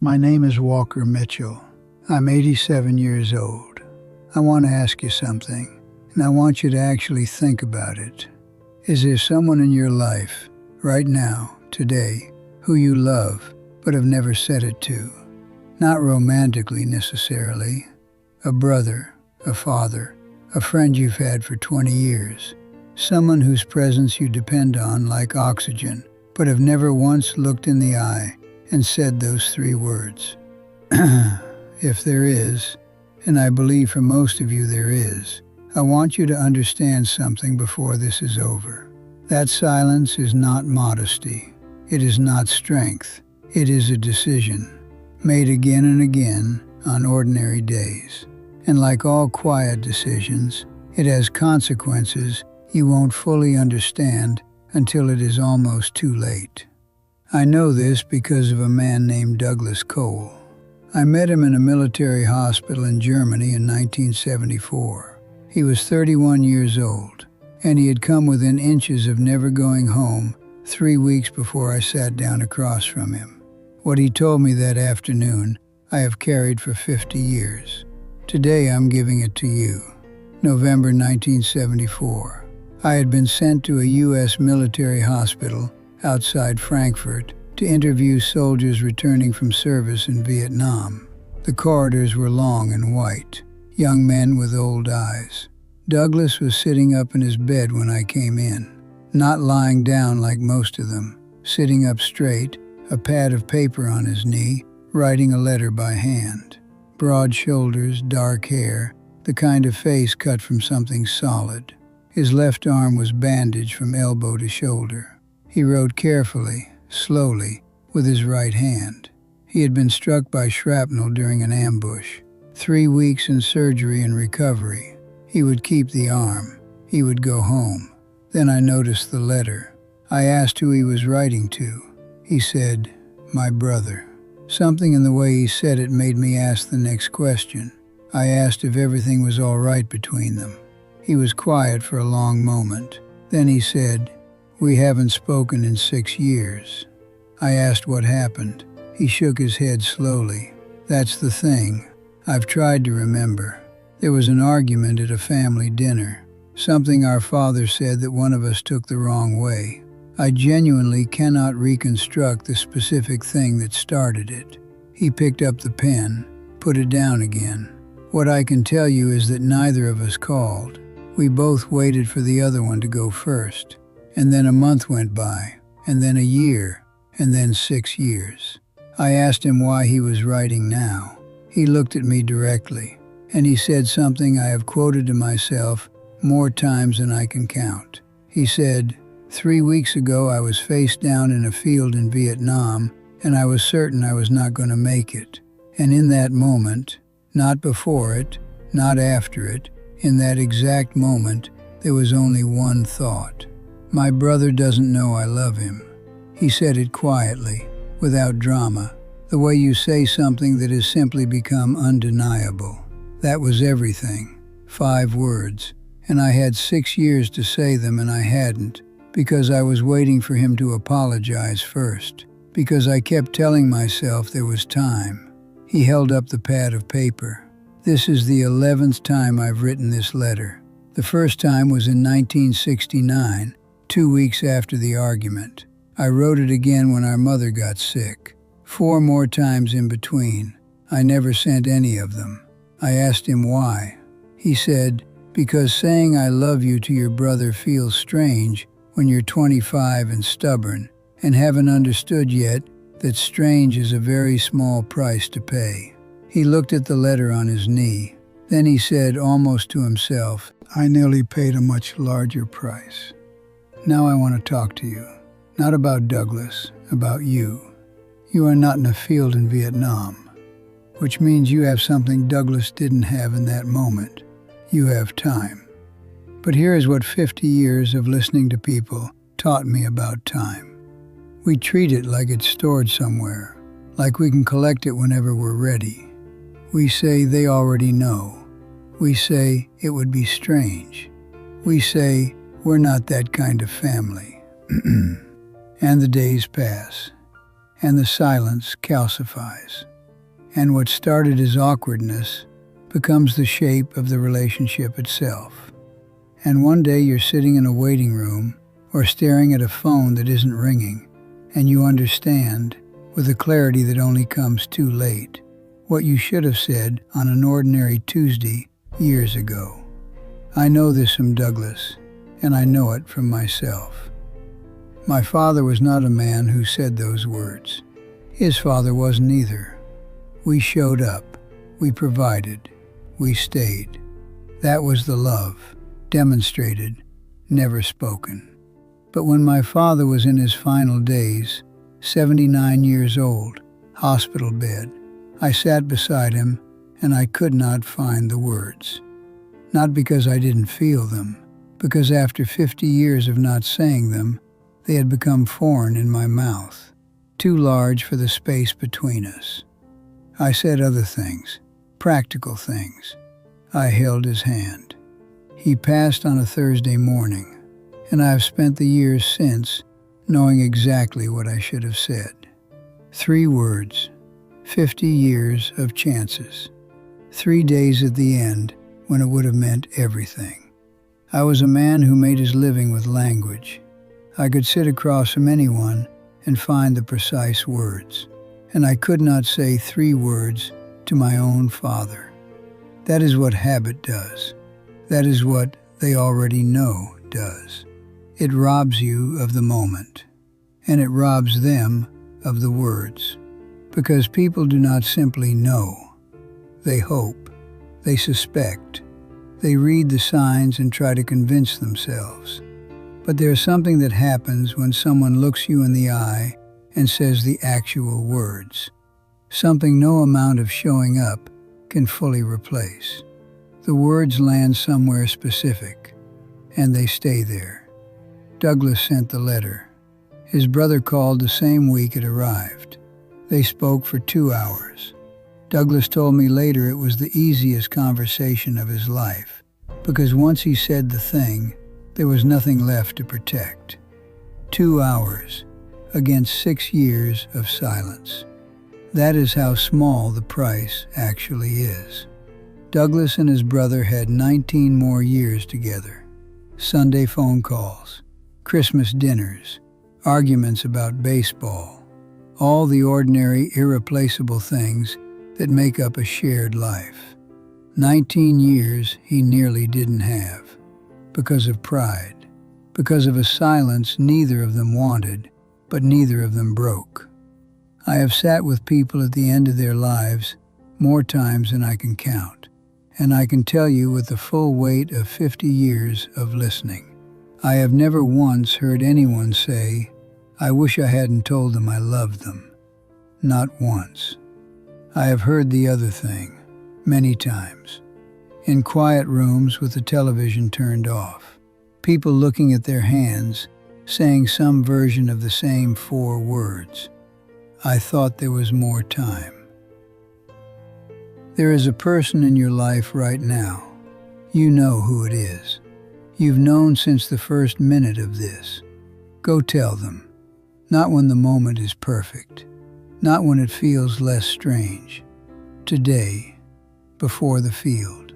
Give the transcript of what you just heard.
My name is Walker Mitchell. I'm 87 years old. I want to ask you something, and I want you to actually think about it. Is there someone in your life, right now, today, who you love, but have never said it to? Not romantically necessarily. A brother, a father, a friend you've had for 20 years. Someone whose presence you depend on like oxygen, but have never once looked in the eye and said those three words. If there is, and I believe for most of you there is, I want you to understand something before this is over. That silence is not modesty. It is not strength. It is a decision, made again and again on ordinary days. And like all quiet decisions, it has consequences you won't fully understand until it is almost too late. I know this because of a man named Douglas Cole. I met him in a military hospital in Germany in 1974. He was 31 years old, and he had come within inches of never going home 3 weeks before I sat down across from him. What he told me that afternoon, I have carried for 50 years. Today I'm giving it to you. November 1974. I had been sent to a U.S. military hospital outside Frankfurt to interview soldiers returning from service in Vietnam. The corridors were long and white, young men with old eyes. Douglas was sitting up in his bed when I came in, not lying down like most of them, sitting up straight, a pad of paper on his knee, writing a letter by hand. Broad shoulders, dark hair, the kind of face cut from something solid. His left arm was bandaged from elbow to shoulder. He wrote carefully, slowly, with his right hand. He had been struck by shrapnel during an ambush. 3 weeks in surgery and recovery. He would keep the arm. He would go home. Then I noticed the letter. I asked who he was writing to. He said, "My brother." Something in the way he said it made me ask the next question. I asked if everything was all right between them. He was quiet for a long moment. Then he said, "We haven't spoken in 6 years." I asked what happened. He shook his head slowly. "That's the thing. I've tried to remember. There was an argument at a family dinner. Something our father said that one of us took the wrong way. I genuinely cannot reconstruct the specific thing that started it." He picked up the pen, put it down again. "What I can tell you is that neither of us called. We both waited for the other one to go first. And then a month went by, and then a year, and then 6 years. I asked him why he was writing now. He looked at me directly, and he said something I have quoted to myself more times than I can count. He said, 3 weeks ago I was face down in a field in Vietnam, and I was certain I was not going to make it. And in that moment, not before it, not after it, in that exact moment, there was only one thought. My brother doesn't know I love him." He said it quietly, without drama, the way you say something that has simply become undeniable. That was everything. 5 words. And I had 6 years to say them and I hadn't, because I was waiting for him to apologize first, because I kept telling myself there was time. He held up the pad of paper. "This is the 11th time I've written this letter. The first time was in 1969, 2 weeks after the argument. I wrote it again when our mother got sick. 4 more times in between. I never sent any of them." I asked him why. He said, "Because saying I love you to your brother feels strange when you're 25 and stubborn and haven't understood yet that strange is a very small price to pay." He looked at the letter on his knee. Then he said, almost to himself, "I nearly paid a much larger price." Now I want to talk to you, not about Douglas, about you. You are not in a field in Vietnam, which means you have something Douglas didn't have in that moment. You have time. But here is what 50 years of listening to people taught me about time. We treat it like it's stored somewhere, like we can collect it whenever we're ready. We say they already know. We say it would be strange. We say we're not that kind of family. And the days pass. and the silence calcifies. And what started as awkwardness becomes the shape of the relationship itself. And one day you're sitting in a waiting room or staring at a phone that isn't ringing, and you understand, with a clarity that only comes too late, what you should have said on an ordinary Tuesday years ago. I know this from Douglas, and I know it from myself. My father was not a man who said those words. His father wasn't either. We showed up, we provided, we stayed. That was the love, demonstrated, never spoken. But when my father was in his final days, 79 years old, hospital bed, I sat beside him and I could not find the words. Not because I didn't feel them, because after 50 years of not saying them, they had become foreign in my mouth, too large for the space between us. I said other things, practical things. I held his hand. He passed on a Thursday morning, and I have spent the years since knowing exactly what I should have said. 3 words, 50 years of chances. 3 days at the end when it would have meant everything. I was a man who made his living with language. I could sit across from anyone and find the precise words, and I could not say 3 words to my own father. That is what habit does. That is what they already know does. It robs you of the moment, and it robs them of the words, because people do not simply know. They hope, they suspect, they read the signs and try to convince themselves. But there's something that happens when someone looks you in the eye and says the actual words, something no amount of showing up can fully replace. The words land somewhere specific, and they stay there. Douglas sent the letter. His brother called the same week it arrived. They spoke for 2 hours. Douglas told me later it was the easiest conversation of his life, because once he said the thing, there was nothing left to protect. 2 hours against 6 years of silence. That is how small the price actually is. Douglas and his brother had 19 more years together. Sunday phone calls, Christmas dinners, arguments about baseball, all the ordinary, irreplaceable things that make up a shared life. 19 years he nearly didn't have, because of pride, because of a silence neither of them wanted, but neither of them broke. I have sat with people at the end of their lives more times than I can count, and I can tell you with the full weight of 50 years of listening, I have never once heard anyone say, "I wish I hadn't told them I loved them." Not once. I have heard the other thing, many times. In quiet rooms with the television turned off, people looking at their hands, saying some version of the same 4 words. I thought there was more time. There is a person in your life right now. You know who it is. You've known since the first minute of this. Go tell them. Not when the moment is perfect. Not when it feels less strange. Today, before the field.